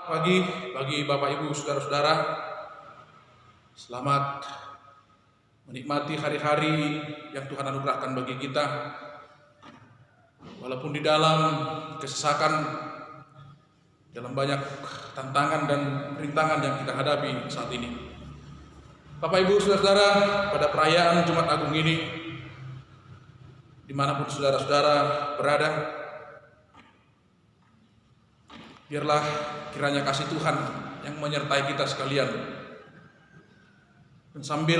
Pagi bagi Bapak Ibu saudara-saudara, selamat menikmati hari-hari yang Tuhan anugerahkan bagi kita. Walaupun di dalam kesesakan, dalam banyak tantangan dan rintangan yang kita hadapi saat ini. Bapak Ibu saudara-saudara, pada perayaan Jumat Agung ini, dimanapun saudara-saudara berada, biarlah kiranya kasih Tuhan yang menyertai kita sekalian. Dan sambil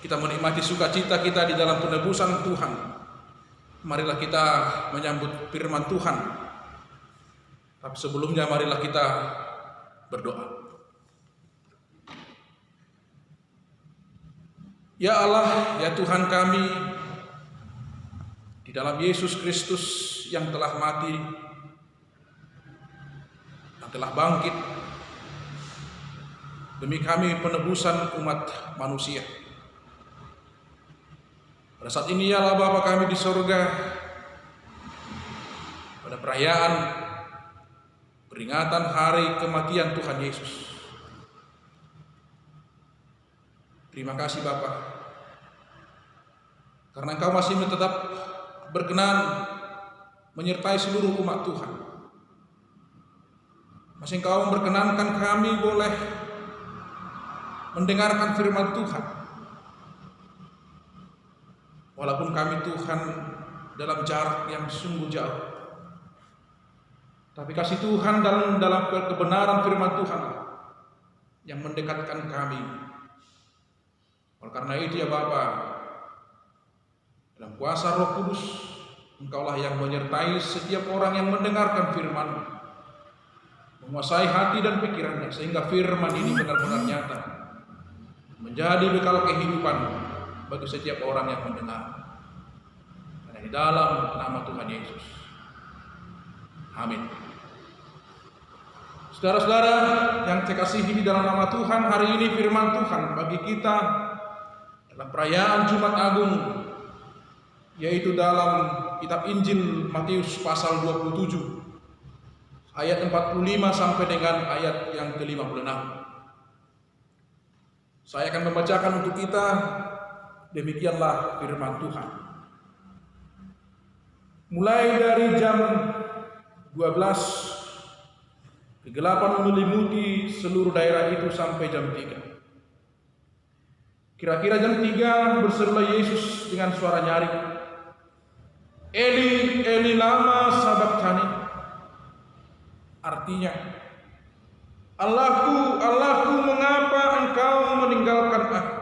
kita menikmati sukacita kita di dalam penebusan Tuhan, marilah kita menyambut firman Tuhan. Tapi sebelumnya marilah kita berdoa. Ya Allah, ya Tuhan kami, di dalam Yesus Kristus yang telah mati, telah bangkit demi kami penebusan umat manusia. Pada saat ini ya Allah Bapa kami di sorga, pada perayaan peringatan hari kematian Tuhan Yesus. Terima kasih Bapa, karena Engkau masih tetap berkenan menyertai seluruh umat Tuhan. Masih Engkau memperkenankan kami boleh mendengarkan firman Tuhan. Walaupun kami Tuhan dalam jarak yang sungguh jauh, tapi kasih Tuhan dalam kebenaran firman Tuhan yang mendekatkan kami. Oleh karena itu ya Bapa, dalam kuasa Roh Kudus, Engkaulah yang menyertai setiap orang yang mendengarkan firman, menguasai hati dan pikirannya, sehingga firman ini benar-benar nyata, menjadi bekal kehidupan bagi setiap orang yang mendengar. Karena di dalam nama Tuhan Yesus, amin. Saudara-saudara yang saya kasihi di dalam nama Tuhan, hari ini firman Tuhan bagi kita dalam perayaan Jumat Agung, yaitu dalam kitab Injil Matius pasal 27 ayat 45 sampai dengan ayat yang ke-56. Saya akan membacakan untuk kita, demikianlah firman Tuhan. Mulai dari jam 12, kegelapan menyelimuti seluruh daerah itu sampai jam 3. Kira-kira jam 3 berserulah Yesus dengan suara nyaring, Eli, Eli lama sabachthani. Artinya, Allahku, Allahku, mengapa engkau meninggalkan aku?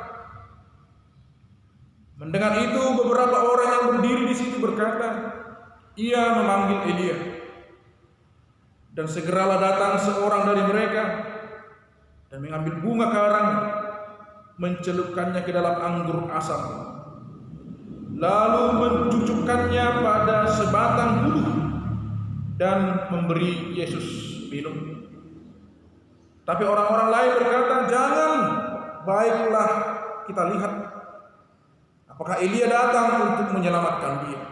Mendengar itu, beberapa orang yang berdiri di situ berkata, ia memanggil Elia. Dan segeralah datang seorang dari mereka dan mengambil bunga karang, mencelupkannya ke dalam anggur asam, lalu mencucukkannya pada sebatang bulu dan memberi Yesus minum. Tapi orang-orang lain berkata, jangan, baiklah kita lihat apakah Elia datang untuk menyelamatkan dia.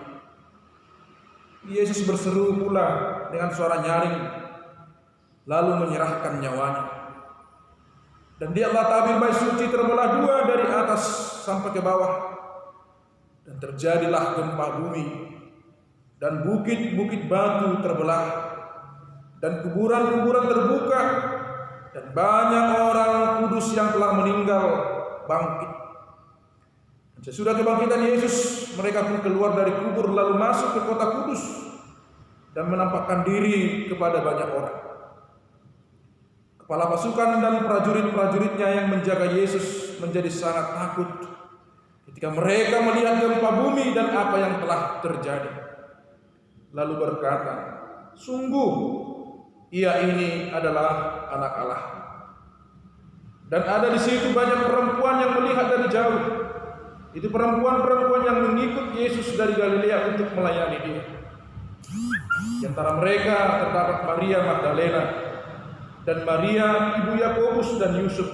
Yesus berseru pula dengan suara nyaring, lalu menyerahkan nyawanya. Dan dialah tabir bait suci terbelah dua dari atas sampai ke bawah, dan terjadilah gempa bumi, dan bukit-bukit batu terbelah, dan kuburan-kuburan terbuka, dan banyak orang kudus yang telah meninggal bangkit. Dan sesudah kebangkitan Yesus, mereka pun keluar dari kubur lalu masuk ke kota kudus dan menampakkan diri kepada banyak orang. Kepala pasukan dan prajurit-prajuritnya yang menjaga Yesus menjadi sangat takut ketika mereka melihat gempa bumi dan apa yang telah terjadi. Lalu berkata, sungguh ia ini adalah anak Allah. Dan ada di situ banyak perempuan yang melihat dari jauh. Itu perempuan-perempuan yang mengikut Yesus dari Galilea untuk melayani dia. Di antara mereka terdapat Maria Magdalena dan Maria ibu Yakobus dan Yusuf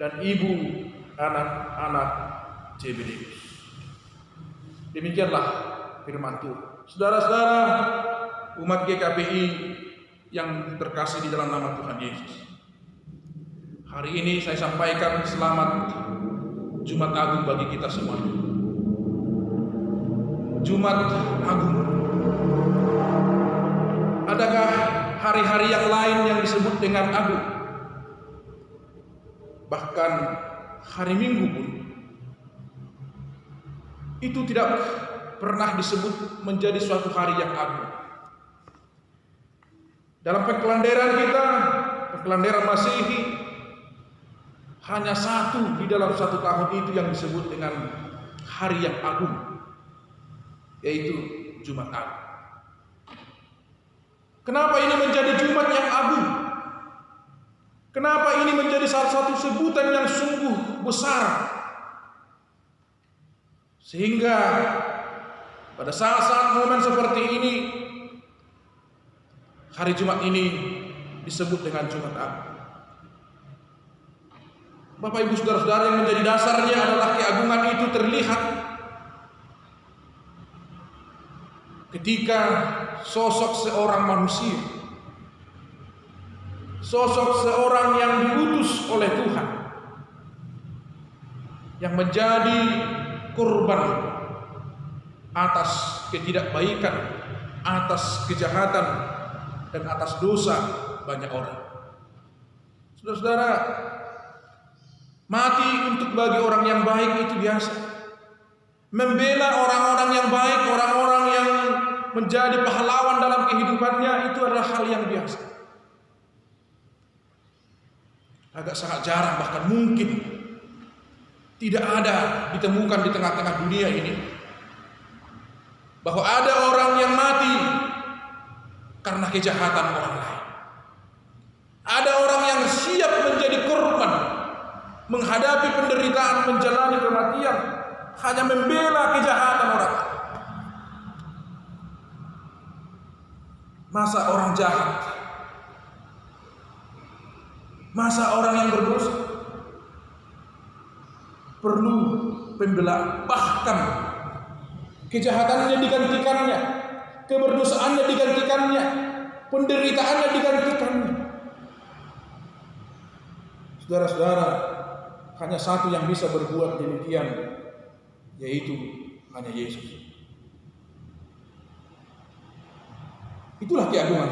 dan ibu anak-anak Zebedeus. Demikianlah firman Tuhan. Saudara-saudara, umat GKPI yang terkasih di dalam nama Tuhan Yesus, hari ini saya sampaikan selamat Jumat Agung bagi kita semua. Jumat Agung. Adakah hari-hari yang lain yang disebut dengan agung? Bahkan hari Minggu pun itu tidak pernah disebut menjadi suatu hari yang agung. Dalam pengkelanderan kita, pengkelanderan Masehi, hanya satu di dalam satu tahun itu yang disebut dengan hari yang agung, yaitu Jumat Agung. Kenapa ini menjadi Jumat yang agung? Kenapa ini menjadi salah satu sebutan yang sungguh besar? Sehingga pada saat-saat momen seperti ini, hari Jumat ini disebut dengan Jumat Agung. Bapak Ibu Saudara-saudara, yang menjadi dasarnya adalah keagungan itu terlihat ketika sosok seorang manusia, sosok seorang yang diutus oleh Tuhan, yang menjadi korban atas ketidakbaikan, atas kejahatan, dan atas dosa banyak orang. Saudara-saudara, mati untuk bagi orang yang baik itu biasa. Membela orang-orang yang baik, orang-orang yang menjadi pahlawan dalam kehidupannya, itu adalah hal yang biasa. Agak sangat jarang, bahkan mungkin tidak ada ditemukan di tengah-tengah dunia ini bahwa ada orang yang mati karena kejahatan orang lain. Ada orang yang siap menjadi korban, menghadapi penderitaan, menjalani kematian, hanya membela kejahatan orang. Masa orang jahat, masa orang yang berdosa perlu pembelaan? Bahkan kejahatannya digantikannya, keberdosaannya digantikannya, penderitaannya digantikannya. Saudara-saudara, hanya satu yang bisa berbuat demikian, yaitu hanya Yesus. Itulah keagungan.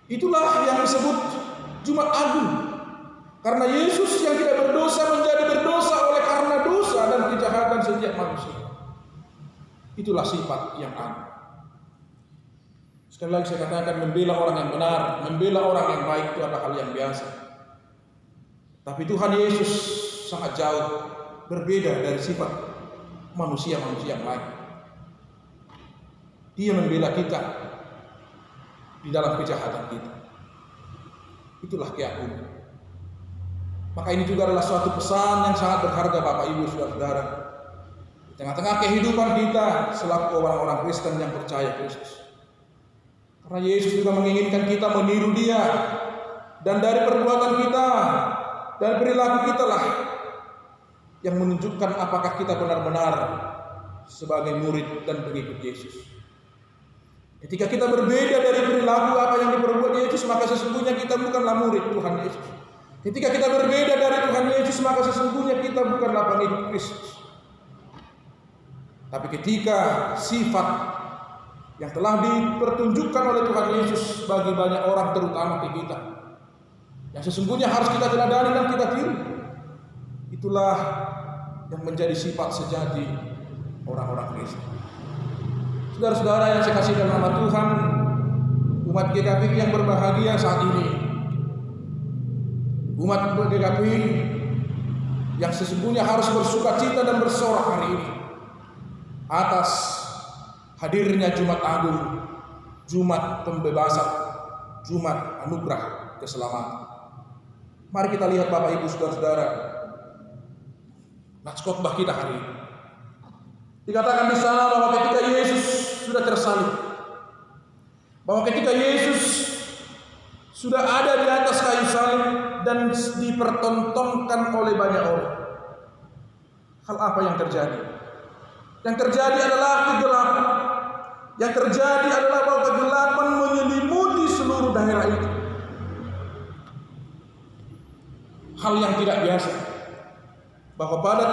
Itulah yang disebut Jumat Agung. Karena Yesus yang tidak berdosa menjadi berdosa oleh karena dosa dan kejahatan setiap manusia. Itulah sifat yang agung. Sekali lagi saya katakan, membela orang yang benar, membela orang yang baik itu adalah hal yang biasa. Tapi Tuhan Yesus sangat jauh berbeda dari sifat manusia-manusia yang lain. Dia membela kita di dalam kejahatan kita. Itulah keagungan. Maka ini juga adalah suatu pesan yang sangat berharga, Bapak Ibu Saudara-saudara. Di tengah-tengah kehidupan kita selaku orang-orang Kristen yang percaya Kristus. Karena Yesus juga menginginkan kita meniru Dia, dan dari perbuatan kita dan perilaku kita lah yang menunjukkan apakah kita benar-benar sebagai murid dan pengikut Yesus. Ketika kita berbeda dari perilaku apa yang diperbuat Yesus, maka sesungguhnya kita bukanlah murid Tuhan Yesus. Ketika kita berbeda dari Tuhan Yesus, maka sesungguhnya kita bukanlah pengikut Kristus. Tapi ketika sifat yang telah dipertunjukkan oleh Tuhan Yesus bagi banyak orang, terutama ke kita, yang sesungguhnya harus kita teladani dan kita tiru, itulah yang menjadi sifat sejati orang-orang Kristen. Saudara-saudara yang saya kasih dalam nama Tuhan, umat GKPI yang berbahagia saat ini, umat GKPI yang sesungguhnya harus bersukacita dan bersorak hari ini atas hadirnya Jumat Agung, Jumat pembebasan, Jumat anugerah keselamatan. Mari kita lihat Bapak Ibu Saudara-saudara, nats khotbah kita hari ini. Dikatakan di sana bahwa ketika Yesus sudah tersalib, bahwa ketika Yesus sudah ada di atas kayu salib dan dipertontonkan oleh banyak orang, hal apa yang terjadi? Yang terjadi adalah kegelapan. Yang terjadi adalah bahwa kegelapan menyelimuti seluruh daerah itu. Hal yang tidak biasa, bahwa pada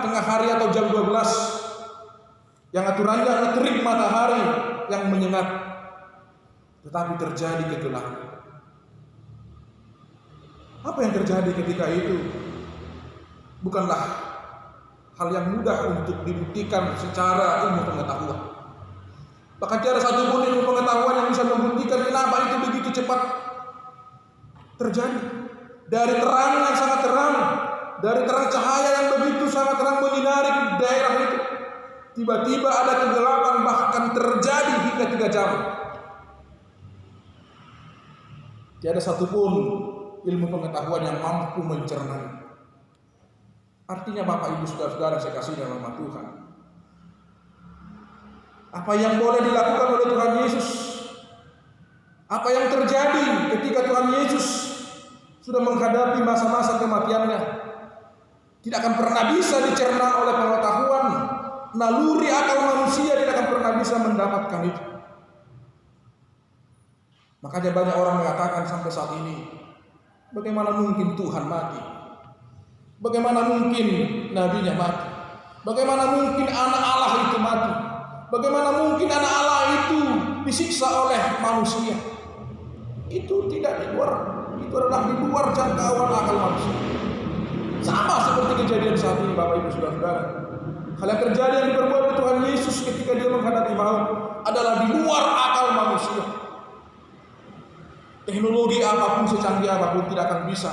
tengah hari atau jam 12 yang aturannya terik matahari yang menyengat, tetapi terjadi kegelapan. Apa yang terjadi ketika itu bukanlah hal yang mudah untuk dibuktikan secara ilmu pengetahuan. Bahkan tiada satupun ilmu pengetahuan yang bisa membuktikan kenapa itu begitu cepat terjadi. Dari terang yang sangat terang, dari terang cahaya yang begitu sangat terang menyinari daerah itu, tiba-tiba ada kegelapan, bahkan terjadi hingga 3 jam. Tiada satupun ilmu pengetahuan yang mampu mencerna. Artinya Bapak Ibu Saudara-saudara saya kasih dalam nama Tuhan, apa yang boleh dilakukan oleh Tuhan Yesus, apa yang terjadi ketika Tuhan Yesus sudah menghadapi masa-masa kematiannya, tidak akan pernah bisa dicerna oleh pengetahuan. Naluri akal manusia tidak akan pernah bisa mendapatkan itu. Makanya banyak orang mengatakan sampai saat ini, bagaimana mungkin Tuhan mati? Bagaimana mungkin nabinya mati? Bagaimana mungkin anak Allah itu mati? Bagaimana mungkin anak Allah itu disiksa oleh manusia? Itu tidak di luar, itu adalah di luar jangkauan akal manusia. Sama seperti kejadian saat ini Bapak Ibu Saudara-saudara. Hal yang terjadi yang diperbuat oleh Tuhan Yesus ketika dia menghadapi maut adalah di luar akal manusia. Teknologi apapun, secanggih apapun tidak akan bisa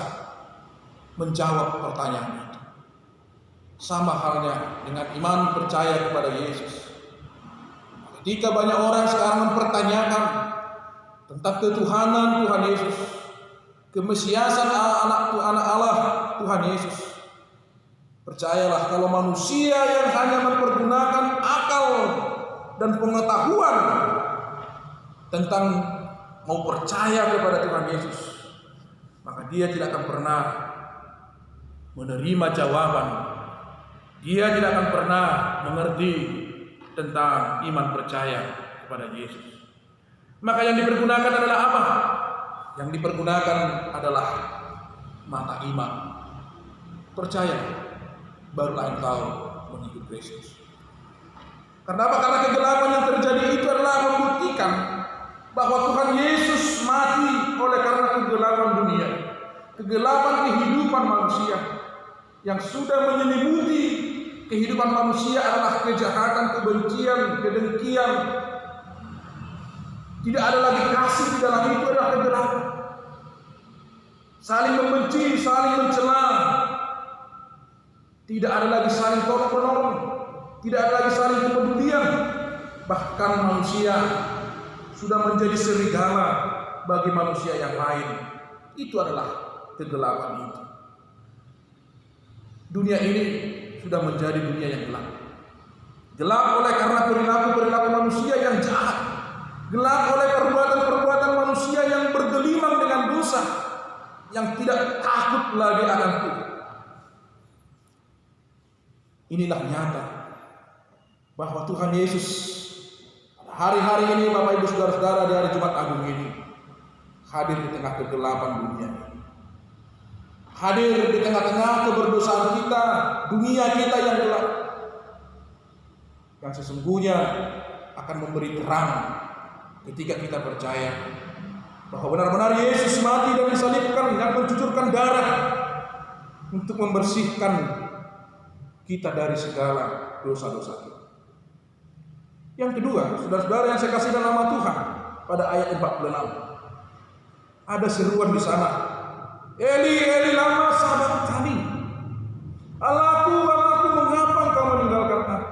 menjawab pertanyaan itu. Sama halnya dengan iman percaya kepada Yesus. Ketika banyak orang sekarang mempertanyakan tentang ketuhanan Tuhan Yesus, kemesiasan anak Allah Tuhan Yesus, percayalah kalau manusia yang hanya mempergunakan akal dan pengetahuan tentang mau percaya kepada Tuhan Yesus, maka dia tidak akan pernah menerima jawaban. Dia tidak akan pernah mengerti tentang iman percaya kepada Yesus. Maka yang dipergunakan adalah apa? Yang dipergunakan adalah mata iman. Percaya, barulah engkau mengikut Kristus. Karena apa? Karena kegelapan yang terjadi itu adalah membuktikan bahwa Tuhan Yesus mati oleh karena kegelapan dunia, kegelapan kehidupan manusia yang sudah menyelimuti kehidupan manusia adalah kejahatan, kebencian, kedengkian. Tidak ada lagi kasih di dalam itu, adalah kegelapan. Saling membenci, saling mencela. Tidak ada lagi saling tolong menolong, tidak ada lagi saling kepedulian. Bahkan manusia sudah menjadi serigala bagi manusia yang lain. Itu adalah kegelapan itu. Dunia ini sudah menjadi dunia yang gelap. Gelap oleh karena perilaku-perilaku manusia yang jahat. Gelap oleh perbuatan-perbuatan manusia yang bergelimang dengan dosa, yang tidak takut lagi akan Tuhan. Inilah nyata bahwa Tuhan Yesus hari-hari ini Bapak Ibu Saudara-saudara di hari Jumat Agung ini hadir di tengah kegelapan dunia. Hadir di tengah-tengah keberdosaan kita, dunia kita yang gelap, yang sesungguhnya akan memberi terang ketika kita percaya bahwa benar-benar Yesus mati dan disalibkan dan mencucurkan darah untuk membersihkan kita dari segala dosa-dosa kita. Yang kedua, saudara-saudara yang saya kasih dalam nama Tuhan, pada ayat 46 ada seruan di sana. Eli, Eli lama sabachthani. Allahku, Allahku, mengapa engkau meninggalkan aku?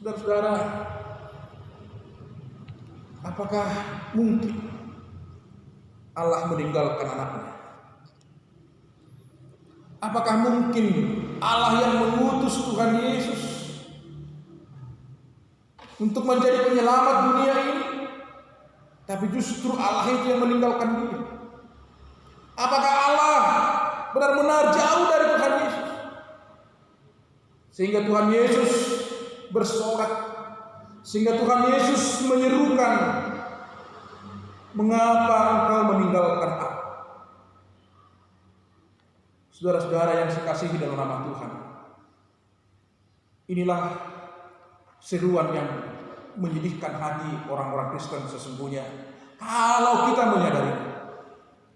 Saudara-saudara, apakah mungkin Allah meninggalkan anaknya? Apakah mungkin Allah yang mengutus Tuhan Yesus untuk menjadi penyelamat dunia ini, tapi justru Allah itu yang meninggalkan dia? Apakah Allah benar-benar jauh dari Tuhan Yesus sehingga Tuhan Yesus bersorak, sehingga Tuhan Yesus menyerukan Mengapa engkau meninggalkan aku? Saudara-saudara yang saya kasihi dalam nama Tuhan, inilah seruan yang menyedihkan hati orang-orang Kristen sesungguhnya. Kalau kita menyadari,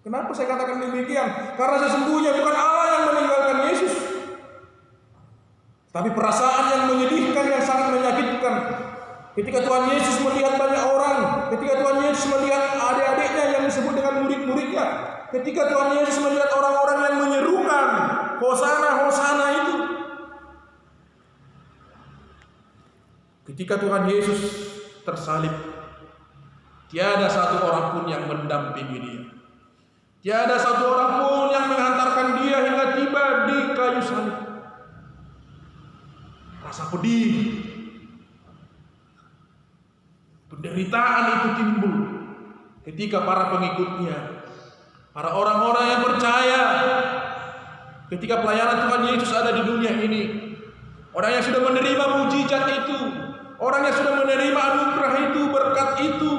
kenapa saya katakan demikian? Karena sesungguhnya bukan Allah yang meninggalkan Yesus, tapi perasaan yang menyedihkan, yang sangat menyakitkan. Ketika Tuhan Yesus melihat banyak orang, ketika Tuhan Yesus melihat adik-adiknya yang disebut dengan murid-muridnya, ketika Tuhan Yesus melihat orang-orang yang menyerukan Hosana, Hosana itu, ketika Tuhan Yesus tersalib, tiada satu orang pun yang mendampingi dia. Tiada satu orang pun yang menghantarkan dia hingga tiba di kayu salib. Rasa pedih, penderitaan itu timbul ketika para pengikutnya, para orang-orang yang percaya, ketika pelayanan Tuhan Yesus ada di dunia ini, orang yang sudah menerima mujizat itu, orang yang sudah menerima anugerah itu, berkat itu,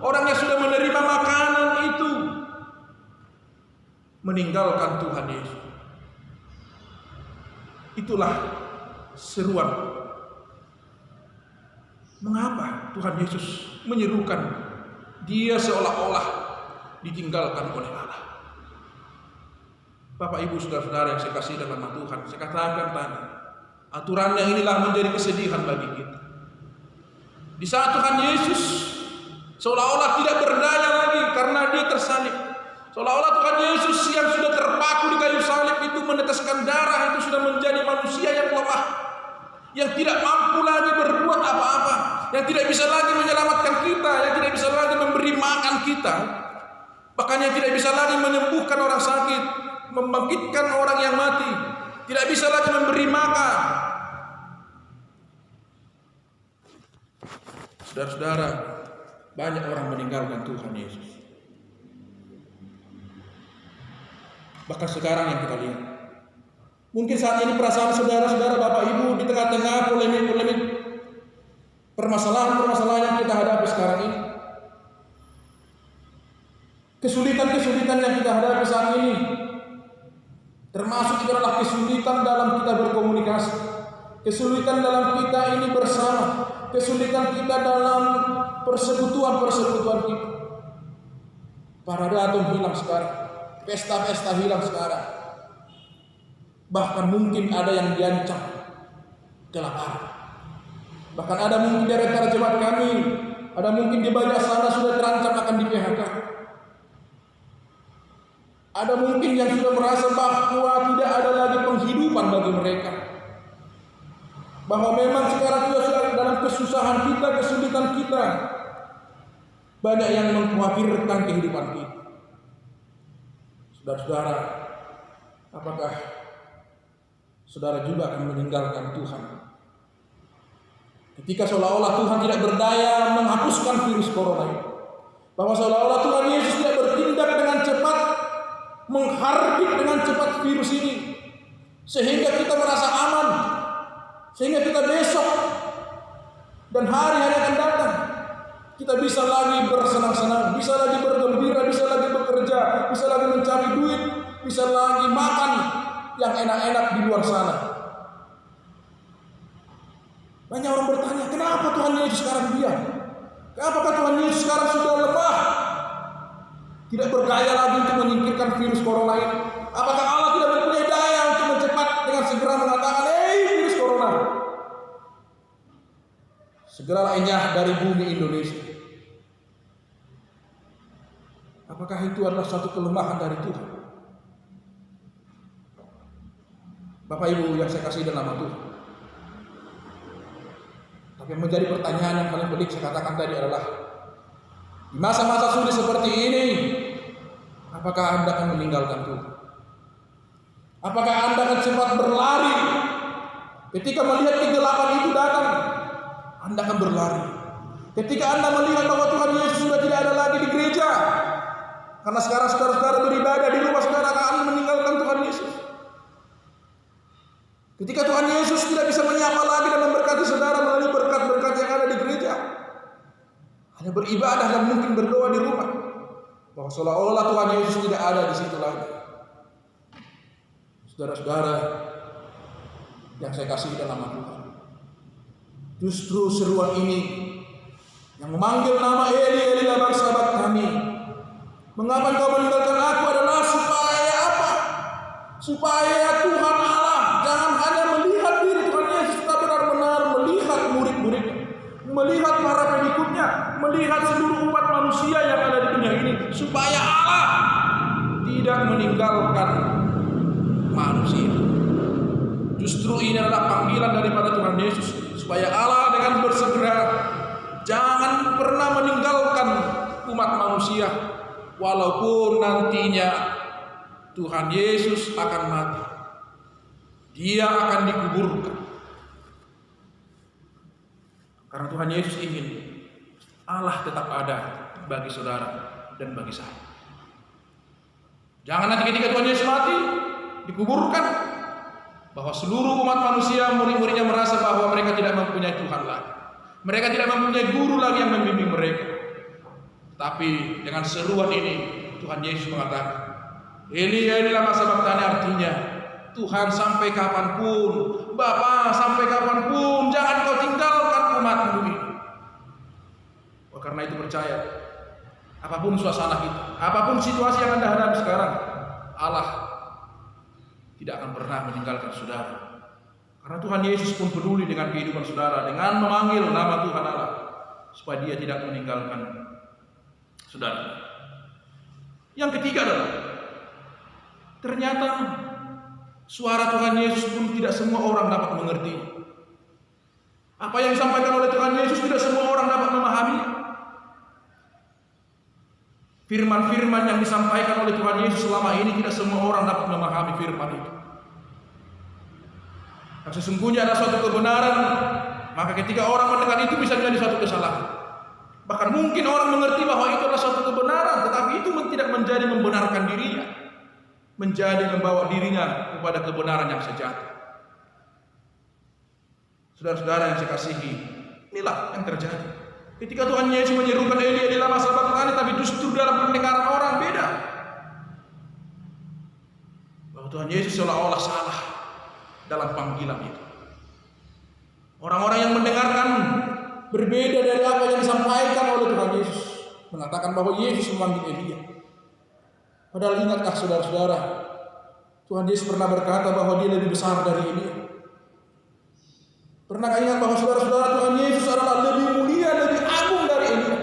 orang yang sudah menerima makanan itu, meninggalkan Tuhan Yesus. Itulah seruan. Mengapa Tuhan Yesus menyerukan dia seolah-olah ditinggalkan oleh Allah? Bapak Ibu saudara-saudara yang saya kasih dalam nama Tuhan, saya katakan tadi, aturannya inilah menjadi kesedihan bagi kita. Di saat Tuhan Yesus seolah-olah tidak berdaya lagi karena dia tersalib, seolah-olah Tuhan Yesus yang sudah terpaku di kayu salib itu meneteskan darah, itu sudah menjadi manusia yang lemah, yang tidak mampu lagi berbuat apa-apa, yang tidak bisa lagi menyelamatkan kita, yang tidak bisa lagi memberi makan kita, bahkan yang tidak bisa lagi menyembuhkan orang sakit, membangkitkan orang yang mati, tidak bisa lagi memberi makan. Saudara-saudara, banyak orang meninggalkan Tuhan Yesus. Bahkan sekarang yang kita lihat, mungkin saat ini perasaan saudara-saudara, Bapak Ibu, di tengah-tengah polemik-polemik, permasalahan-permasalahan yang kita hadapi sekarang ini, kesulitan-kesulitan yang kita hadapi saat ini, termasuk itu adalah kesulitan dalam kita berkomunikasi, kesulitan dalam kita ini bersama, kesulitan kita dalam persekutuan-persekutuan kita. Paradaton hilang sekarang, pesta-pesta hilang sekarang. Bahkan mungkin ada yang diancam kelaparan. Bahkan ada mungkin dari antara jemaat kami, ada mungkin di banyak sana sudah terancam akan di PHK. Ada mungkin yang sudah merasa bahwa tidak ada lagi penghidupan bagi mereka, bahwa memang sekarang sudah dalam kesusahan kita, kesulitan kita. Banyak yang mengkhawatirkan kehidupan kita. Saudara-saudara, apakah saudara juga akan meninggalkan Tuhan ketika seolah-olah Tuhan tidak berdaya menghapuskan virus corona ini? Bahwa seolah-olah Tuhan Yesus tidak bertindak dengan cepat, mengharbit dengan cepat virus ini, sehingga kita merasa aman, sehingga kita besok dan hari-hari akan datang kita bisa lagi bersenang-senang, bisa lagi bergembira, bisa lagi bekerja, bisa lagi mencari duit, bisa lagi makan yang enak-enak di luar sana. Banyak orang bertanya, kenapa Tuhan Yesus sekarang diam? Apakah Tuhan Yesus sekarang sudah lemah, tidak berdaya lagi untuk menyingkirkan virus corona ini? Apakah Allah tidak mempunyai daya untuk mencepat dengan segera mengatakan, "Hei virus corona, segeralah enyah dari bumi Indonesia"? Apakah itu adalah suatu kelemahan dari Tuhan? Bapak Ibu yang saya kasih dalam nama Tuhan, tapi yang menjadi pertanyaan yang paling pelik saya katakan tadi adalah, di masa-masa sulit seperti ini, apakah Anda akan meninggalkan Tuhan? Apakah Anda akan cepat berlari ketika melihat kegelapan itu datang? Anda akan berlari ketika Anda melihat bahwa Tuhan Yesus sudah tidak ada lagi di gereja, karena sekarang saudara-saudara beribadah di rumah saudara, akan meninggalkan Tuhan Yesus. Ketika Tuhan Yesus tidak bisa menyapa lagi dan memberkati saudara melalui berkat-berkat yang ada di gereja, hanya beribadah dan mungkin berdoa di rumah. bahwa seolah-olah Tuhan Yesus tidak ada di situ lagi. Saudara-saudara yang saya kasih dalam Tuhan, justru seruan ini yang memanggil nama Eli, Eli lama sabachthani, mengapa engkau meninggalkan aku, adalah supaya apa? Supaya Tuhan Allah jangan hanya melihat diri Tuhan Yesus, tapi benar-benar melihat murid-muridnya, melihat para pengikutnya, melihat seluruh umat manusia yang ada di dunia ini, supaya Allah tidak meninggalkan manusia. Justru ini adalah panggilan daripada Tuhan Yesus, supaya Allah dengan bersegera jangan pernah meninggalkan umat manusia, walaupun nantinya Tuhan Yesus akan mati, Dia akan dikuburkan. Karena Tuhan Yesus ingin Allah tetap ada bagi saudara dan bagi saya. Jangan nanti ketika Tuhan Yesus mati, dikuburkan, bahwa seluruh umat manusia, murid-muridnya merasa bahwa mereka tidak mempunyai Tuhan lagi. Mereka tidak mempunyai guru lagi yang membimbing mereka. Tapi dengan seruan ini Tuhan Yesus mengatakan, Eli, Eli lama sabachthani, artinya Tuhan sampai kapanpun, Bapa sampai kapanpun, jangan kau tinggalkan umatmu ini. Karena itu percaya, apapun suasana kita, apapun situasi yang Anda hadapi sekarang, Allah tidak akan pernah meninggalkan saudara. Karena Tuhan Yesus pun peduli dengan kehidupan saudara, dengan memanggil nama Tuhan Allah, supaya Dia tidak meninggalkan saudara. Yang ketiga adalah, ternyata suara Tuhan Yesus pun tidak semua orang dapat mengerti. Apa yang disampaikan oleh Tuhan Yesus tidak semua orang dapat memahami. Firman-firman yang disampaikan oleh Tuhan Yesus selama ini tidak semua orang dapat memahami firman itu. Dan sesungguhnya ada suatu kebenaran, maka ketika orang mendengar itu bisa menjadi suatu kesalahan. Bahkan mungkin orang mengerti bahwa itu adalah suatu kebenaran, tetapi itu tidak menjadi membenarkan dirinya, menjadi membawa dirinya kepada kebenaran yang sejati. Saudara-saudara yang saya kasihi, inilah yang terjadi. Ketika Tuhan Yesus menyerukan Eli, Eli lama sabachthani, tapi justru dalam pendengaran orang beda. Bahwa Tuhan Yesus seolah-olah salah dalam panggilan itu. Orang-orang yang mendengarkan berbeda dari apa yang disampaikan oleh Tuhan Yesus, mengatakan bahwa Yesus memanggil Elia. Padahal ingatkah saudara-saudara, Tuhan Yesus pernah berkata bahwa Dia lebih besar dari Elia. Pernahkah ingat bahwa saudara-saudara, Tuhan Yesus adalah lebih mulia, lebih agung dari Elia?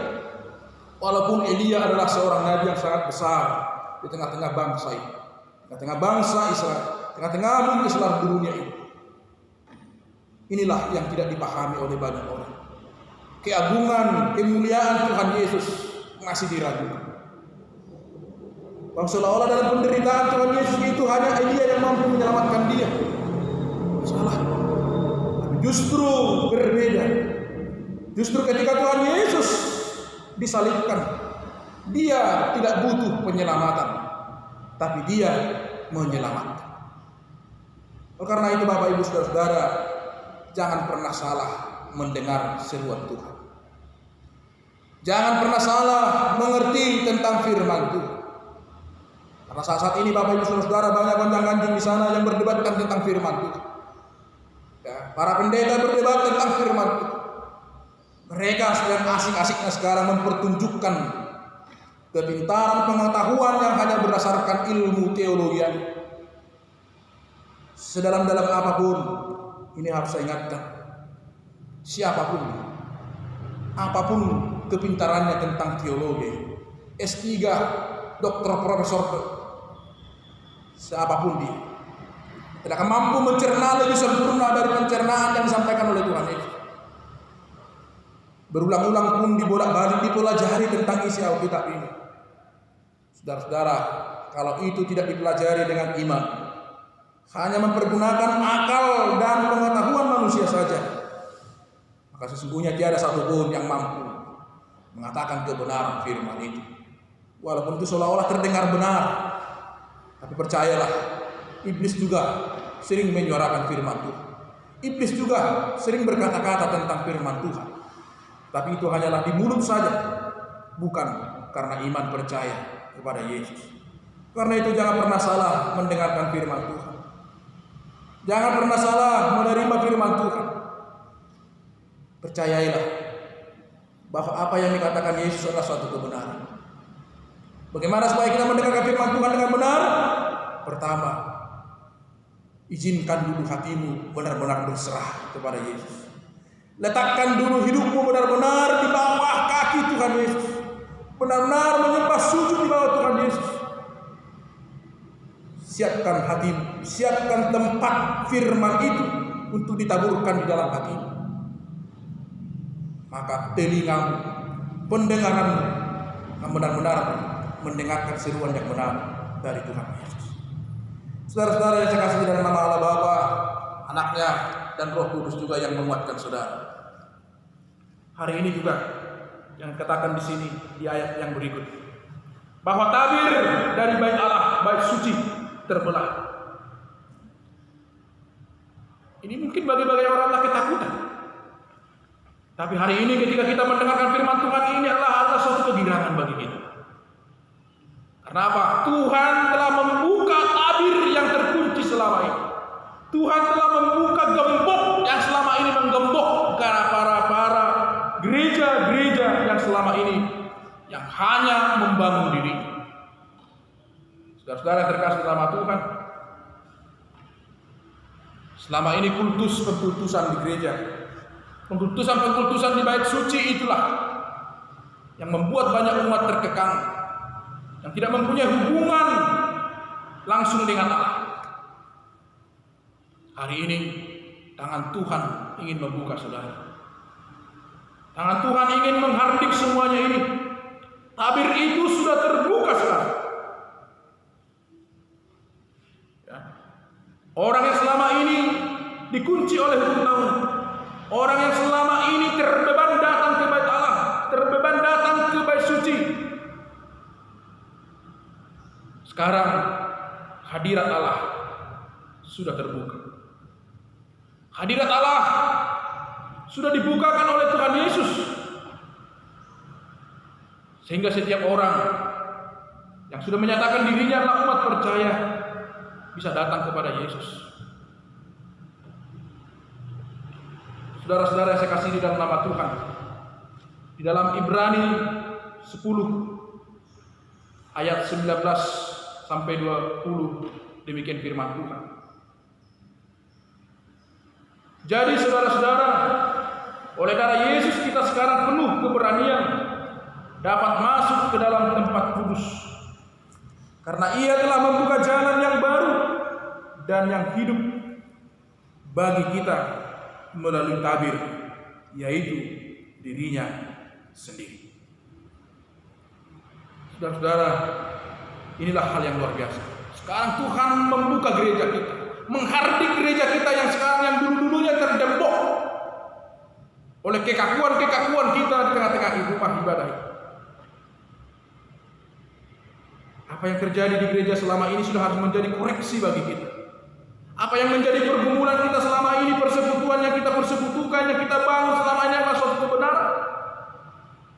Walaupun Elia adalah seorang nabi yang sangat besar di tengah-tengah bangsa ini, tengah-tengah bangsa Israel, tengah-tengah umat Islam di dunia ini. Inilah yang tidak dipahami oleh banyak orang. Keagungan, kemuliaan Tuhan Yesus masih diragukan. Bahwa seolah-olah dalam penderitaan Tuhan Yesus itu hanya Elia yang mampu menyelamatkan dia. Salah. Justru berbeda. Justru ketika Tuhan Yesus disalibkan, Dia tidak butuh penyelamatan, tapi Dia menyelamatkan. Karena itu Bapak Ibu Saudara-saudara, jangan pernah salah mendengar seruan Tuhan. Jangan pernah salah mengerti tentang firman Tuhan. Karena saat ini Bapak Ibu Saudara-saudara, banyak gonjang-ganjing di sana yang berdebatkan tentang firman Tuhan. Ya, para pendeta berdebat tentang firman Tuhan. Mereka sedang asik-asiknya sekarang mempertunjukkan kepintaran pengetahuan yang hanya berdasarkan ilmu teologi. Sedalam-dalam apapun, ini harus saya ingatkan, siapapun, apapun kepintarannya tentang teologi, S3, dokter, profesor, siapapun dia, tidak akan mampu mencerna lebih sempurna dari pencernaan yang disampaikan oleh Tuhan Yesus. Berulang-ulang pun dibolak-balik dipelajari tentang isi Alkitab ini. Saudara-saudara, kalau itu tidak dipelajari dengan iman, hanya mempergunakan akal dan pengetahuan manusia saja, maka sesungguhnya tiada satupun yang mampu mengatakan kebenaran firman itu. Walaupun itu seolah-olah terdengar benar, tapi percayalah, iblis juga sering menyuarakan firman Tuhan. Iblis juga sering berkata-kata tentang firman Tuhan. Tapi itu hanyalah di mulut saja, bukan karena iman percaya kepada Yesus. Karena itu jangan pernah salah mendengarkan firman Tuhan. Jangan pernah salah menerima firman Tuhan. Percayailah bahwa apa yang dikatakan Yesus adalah suatu kebenaran. Bagaimana supaya kita mendengarkan firman Tuhan dengan benar? Pertama, izinkan dulu hatimu benar-benar berserah kepada Yesus. Letakkan dulu hidupmu benar-benar di bawah kaki Tuhan Yesus. Benar-benar menyembah sujud di bawah Tuhan Yesus. Siapkan hatimu, siapkan tempat firman itu untuk ditaburkan di dalam hatimu. Maka telingamu, pendengaranmu akan benar-benar mendengarkan seruan yang benar dari Tuhan Yesus. Saudara-saudara yang saya kasih di dalam nama Allah Bapa, Anaknya, dan Roh Kudus juga yang menguatkan saudara. Hari ini juga yang katakan di sini di ayat yang berikut, bahwa tabir dari bait Allah, bait suci terbelah. Ini mungkin bagi orang lah ketakutan. Tapi hari ini ketika kita mendengarkan firman Tuhan, ini adalah suatu kegirangan bagi kita. Karena apa? Tuhan telah membuka tabir yang terkunci selama ini. Tuhan telah membuka gembok yang selama ini menggembok para gereja-gereja yang selama ini yang hanya membangun diri. Saudara-saudara yang terkasih dalam Tuhan, selama ini kultus-pengkultusan di gereja, pengkultusan di bait suci itulah yang membuat banyak umat terkekang, yang tidak mempunyai hubungan langsung dengan Allah. Hari ini tangan Tuhan ingin membuka saudara. Tangan Tuhan ingin menghardik semuanya ini. Tabir itu sudah terbuka sekarang. Ya. Orang yang selama ini dikunci oleh hukum Taurat, orang yang selama ini terbeban datang ke bait Allah, terbeban datang ke bait suci, sekarang hadirat Allah sudah terbuka. Hadirat Allah sudah dibukakan oleh Tuhan Yesus, sehingga setiap orang yang sudah menyatakan dirinya adalah umat percaya bisa datang kepada Yesus. Saudara-saudara yang saya kasih di dalam nama Tuhan, di dalam Ibrani 10 ayat 19 sampai 20 demikian firman Tuhan. Jadi saudara-saudara, oleh karena Yesus kita sekarang penuh keberanian dapat masuk ke dalam tempat kudus, karena Ia telah membuka jalan yang baru dan yang hidup bagi kita melalui tabir, yaitu dirinya sendiri. Saudara-saudara, inilah hal yang luar biasa. Sekarang Tuhan membuka gereja kita, menghardik gereja kita yang sekarang yang dulu-dulunya terdembok oleh kekakuan-kekakuan kita di tengah-tengah rumah ibadah. Apa yang terjadi di gereja selama ini sudah harus menjadi koreksi bagi kita. Apa yang menjadi pergumulan kita selama ini, persekutuan yang kita persekutukan, yang kita bangun selama ini adalah suatu kebenaran.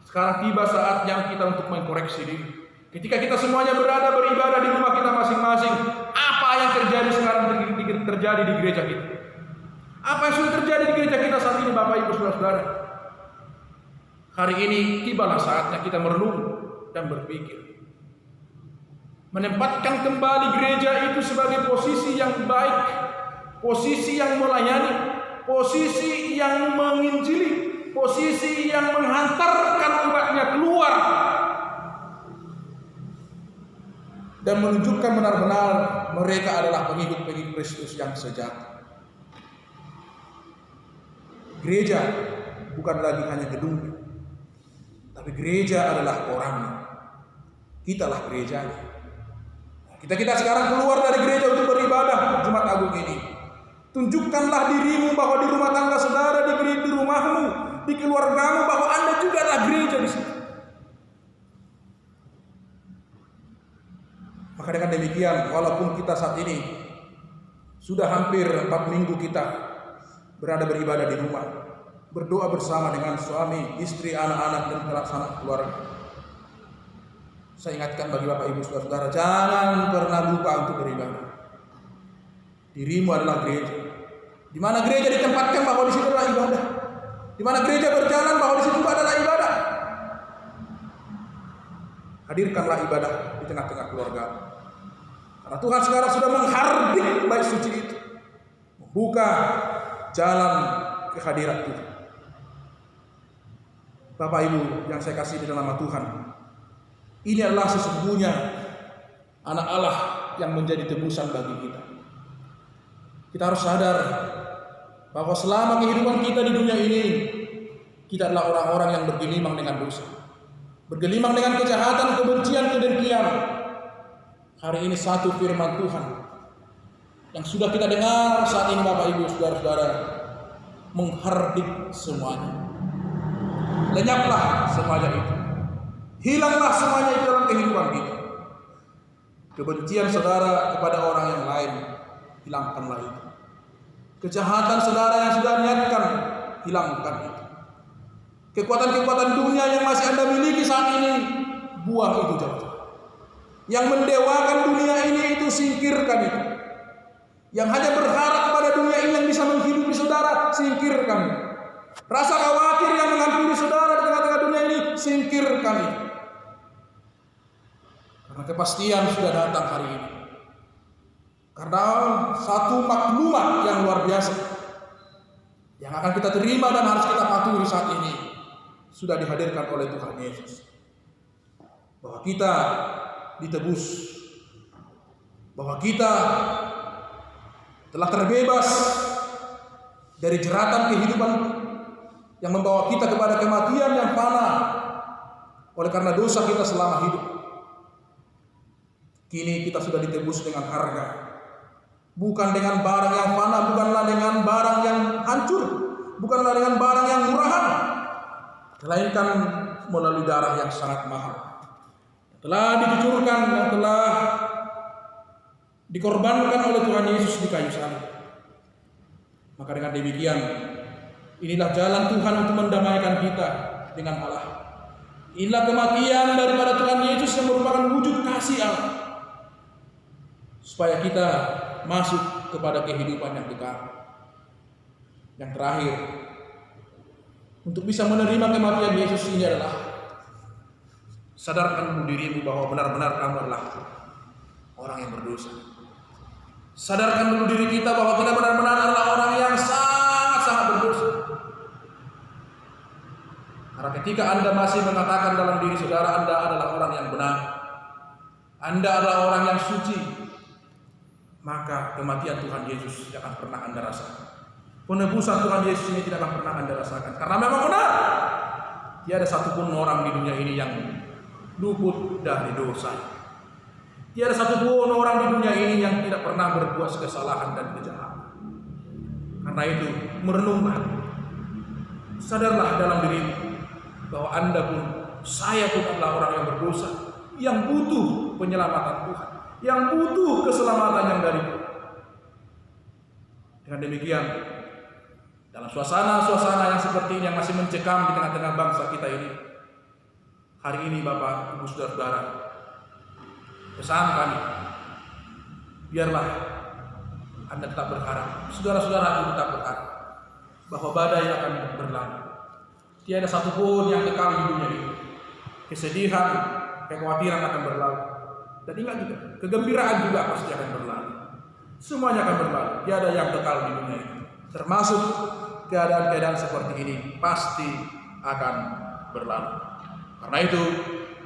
Sekarang tiba saatnya kita untuk mengkoreksi diri. Ketika kita semuanya berada beribadah di rumah kita masing-masing, apa yang terjadi sekarang terjadi di gereja kita? Apa yang sudah terjadi di gereja kita saat ini, Bapak Ibu Saudara-saudara? Hari ini tibalah saatnya kita merenung dan berpikir, menempatkan kembali gereja itu sebagai posisi yang baik, posisi yang melayani, posisi yang menginjili, posisi yang menghantarkan umatnya keluar dan menunjukkan benar-benar mereka adalah pengikut-pengikut Kristus yang sejati. Gereja bukan lagi hanya gedung, tapi gereja adalah orangnya. Kitalah gerejanya. Kita sekarang keluar dari gereja untuk beribadah Jumat Agung ini. Tunjukkanlah dirimu bahwa di rumah tangga saudara, di rumahmu, di keluargamu, bahwa Anda juga adalah gereja di situ. Maka dengan demikian, walaupun kita saat ini sudah hampir 4 minggu kita berada beribadah di rumah, berdoa bersama dengan suami, istri, anak-anak dan sanak keluarga, Saya ingatkan bagi Bapak Ibu Saudara-saudara, jangan pernah lupa untuk beribadah. Dirimu adalah gereja. Di mana gereja ditempatkan, bahwa di situ adalah ibadah. Di mana gereja berjalan, bahwa di situ adalah ibadah. Hadirkanlah ibadah di tengah-tengah keluarga. Karena Tuhan sekarang sudah menghardik bait suci itu, membuka jalan kehadiran Tuhan. Bapak Ibu yang saya kasih di dalam nama Tuhan, ini adalah sesungguhnya anak Allah yang menjadi tebusan bagi kita. Kita harus sadar bahwa selama kehidupan kita di dunia ini, kita adalah orang-orang yang bergelimang dengan dosa, bergelimang dengan kejahatan, kebencian, kedengkian. Hari ini satu firman Tuhan yang sudah kita dengar saat ini, Bapak Ibu Saudara-saudara, menghardik semuanya. Lenyaplah semuanya itu. Hilanglah semuanya itu dalam kehidupan kita. Kebencian saudara kepada orang yang lain, hilangkanlah itu. Kejahatan saudara yang sudah niatkan, hilangkan itu. Kekuatan-kekuatan dunia yang masih Anda miliki saat ini, buang itu jauh-jauh. Yang mendewakan dunia ini itu, singkirkan itu. Yang hanya berharap kepada dunia ini yang bisa menghidupi saudara, singkirkan itu. Rasa khawatir yang menghampiri saudara di tengah-tengah dunia ini, singkirkan itu. Karena kepastian sudah datang hari ini. Karena satu maklumat yang luar biasa yang akan kita terima dan harus kita patuhi saat ini sudah dihadirkan oleh Tuhan Yesus. Bahwa kita ditebus, bahwa kita telah terbebas dari jeratan kehidupan yang membawa kita kepada kematian yang fana oleh karena dosa kita selama hidup. Kini kita sudah ditebus dengan harga, bukan dengan barang yang fana, bukanlah dengan barang yang hancur, bukanlah dengan barang yang murahan, melainkan melalui darah yang sangat mahal, yang telah dicucurkan, yang telah dikorbankan oleh Tuhan Yesus di kayu salib. Maka dengan demikian, inilah jalan Tuhan untuk mendamaikan kita dengan Allah. Inilah kematian daripada Tuhan Yesus yang merupakan wujud kasih Allah, supaya kita masuk kepada kehidupan yang kekal. Yang terakhir, untuk bisa menerima kematian Yesus ini adalah sadarkan dulu dirimu bahwa benar-benar kamu adalah orang yang berdosa. Sadarkan dulu diri kita bahwa kita benar-benar adalah orang yang sangat-sangat berdosa. Karena ketika Anda masih mengatakan dalam diri saudara Anda adalah orang yang benar, Anda adalah orang yang suci, maka kematian Tuhan Yesus tidak akan pernah Anda rasakan. Penebusan Tuhan Yesus ini tidak akan pernah Anda rasakan. Karena memang benar, tiada satupun orang di dunia ini yang luput dari dosa. Tiada satupun orang di dunia ini yang tidak pernah berbuat kesalahan dan kejahatan. Karena itu, merenunglah, sadarlah dalam dirimu bahwa Anda pun, saya pun adalah orang yang berdosa, yang butuh penyelamatan Tuhan, yang butuh keselamatan yang dari Tuhan. Dengan demikian, dalam suasana-suasana yang seperti ini yang masih mencekam di tengah-tengah bangsa kita ini, hari ini Bapak, Ibu, Saudara-saudara, pesan kami, biarlah Anda tetap berharap, saudara-saudara tetap berharap bahwa badai akan berlalu. Tiada satupun yang kekal di dunia ini. Kesedihan, kekhawatiran akan berlalu. Dan ingat juga, kegembiraan juga pasti akan berlalu. Semuanya akan berlalu. Tiada yang kekal di dunia ini. Termasuk keadaan-keadaan seperti ini pasti akan berlalu. Karena itu,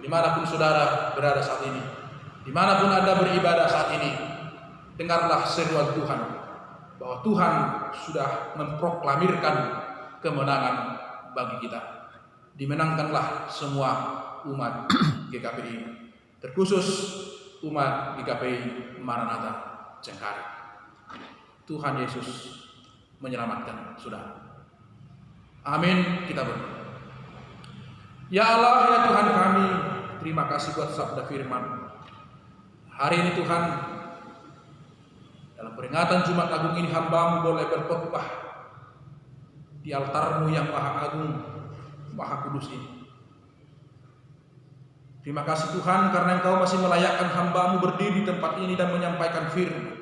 dimanapun saudara berada saat ini, dimanapun Anda beribadah saat ini, dengarlah seruan Tuhan bahwa Tuhan sudah memproklamirkan kemenangan bagi kita. Dimenangkanlah semua umat GKPI, terkhusus umat GKPI Maranatha Cengkareng. Tuhan Yesus menyelamatkan saudara. Amin. Kita berdoa. Ya Allah, ya Tuhan kami, terima kasih buat sabda firman. Hari ini Tuhan, dalam peringatan Jumat Agung ini hamba-Mu boleh berkhotbah di altar-Mu yang maha agung, maha kudus ini. Terima kasih Tuhan karena Engkau masih melayakkan hamba-Mu berdiri di tempat ini dan menyampaikan firman.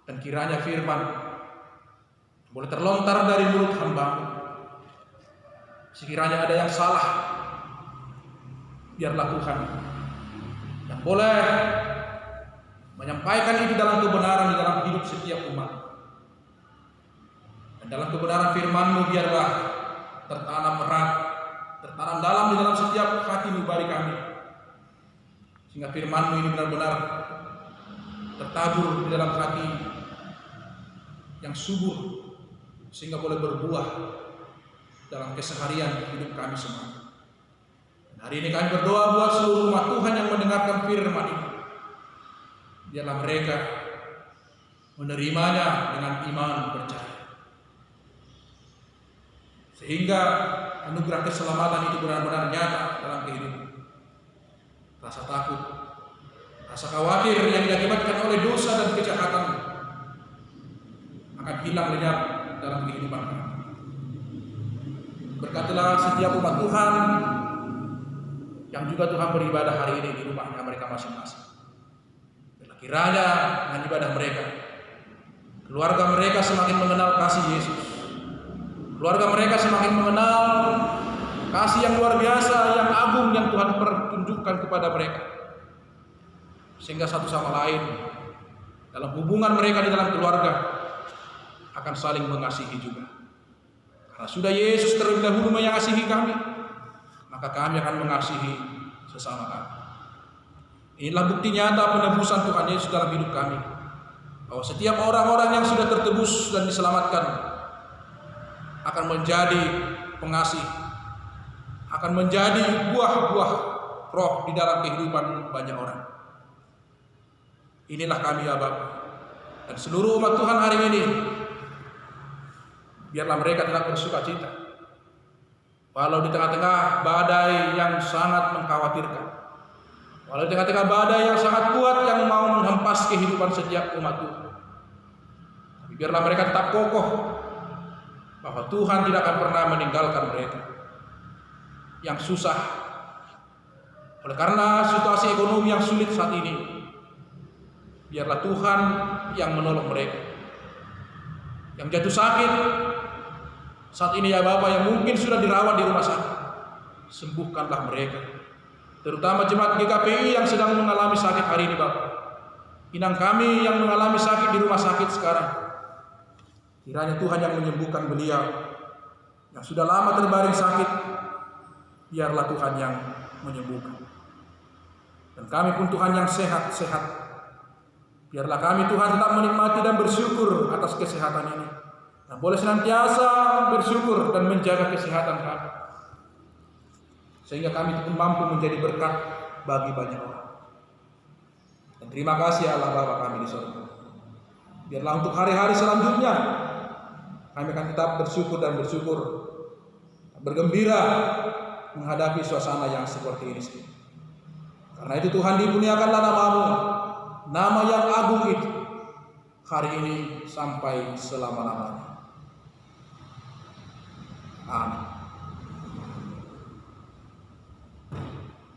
Dan kiranya firman boleh terlontar dari mulut hamba-Mu. Sekiranya ada yang salah, biarlah Tuhan yang boleh menyampaikan itu dalam kebenaran di dalam hidup setiap umat. Dan dalam kebenaran firman-Mu biarlah tertanam erat, tertanam dalam di dalam setiap hati nurani kami, sehingga firman-Mu ini benar-benar tertabur di dalam hati yang subur, sehingga boleh berbuah dalam keseharian hidup kami semua. Dan hari ini kami berdoa buat seluruh umat Tuhan yang mendengarkan firman ini, biarlah mereka menerimanya dengan iman percaya, sehingga anugerah keselamatan itu benar-benar nyata dalam kehidupan. Rasa takut, rasa khawatir yang diakibatkan oleh dosa dan kejahatan akan hilang lenyap dalam kehidupan kami. Berkatilah setiap umat Tuhan yang juga Tuhan beribadah hari ini di rumahnya mereka masing-masing. Kiranya dengan ibadah mereka, keluarga mereka semakin mengenal kasih Yesus. Keluarga mereka semakin mengenal kasih yang luar biasa, yang agung yang Tuhan pertunjukkan kepada mereka. Sehingga satu sama lain dalam hubungan mereka di dalam keluarga akan saling mengasihi juga. Karena sudah Yesus terlebih dahulu mengasihi kami, maka kami akan mengasihi sesama kami. Inilah bukti nyata penebusan Tuhan Yesus dalam hidup kami, bahwa setiap orang-orang yang sudah tertebus dan diselamatkan akan menjadi pengasih, akan menjadi buah-buah roh di dalam kehidupan banyak orang. Inilah kami ya Bapa, dan seluruh umat Tuhan hari ini, biarlah mereka tetap bersuka cita walau di tengah-tengah badai yang sangat mengkhawatirkan, walau di tengah-tengah badai yang sangat kuat yang mau menghempas kehidupan setiap umat Tuhan. Tapi biarlah mereka tetap kokoh bahwa Tuhan tidak akan pernah meninggalkan mereka yang susah. Oleh karena situasi ekonomi yang sulit saat ini, biarlah Tuhan yang menolong mereka. Yang jatuh sakit saat ini ya Bapak, yang mungkin sudah dirawat di rumah sakit, sembuhkanlah mereka. Terutama jemaat GKPI yang sedang mengalami sakit hari ini Bapak. Inang kami yang mengalami sakit di rumah sakit sekarang, kiranya Tuhan yang menyembuhkan beliau. Yang sudah lama terbaring sakit, biarlah Tuhan yang menyembuhkan. Dan kami pun Tuhan yang sehat-sehat, biarlah kami Tuhan tetap menikmati dan bersyukur atas kesehatan ini, dan boleh senantiasa bersyukur dan menjaga kesehatan kami, sehingga kami pun mampu menjadi berkat bagi banyak orang. Dan terima kasih Allah Bapa kami di surga. Biarlah untuk hari-hari selanjutnya kami akan tetap bersyukur dan bergembira menghadapi suasana yang seperti ini. Karena itu Tuhan, dimuliakanlah nama-Mu, nama yang agung itu, hari ini sampai selama-lamanya. Amin.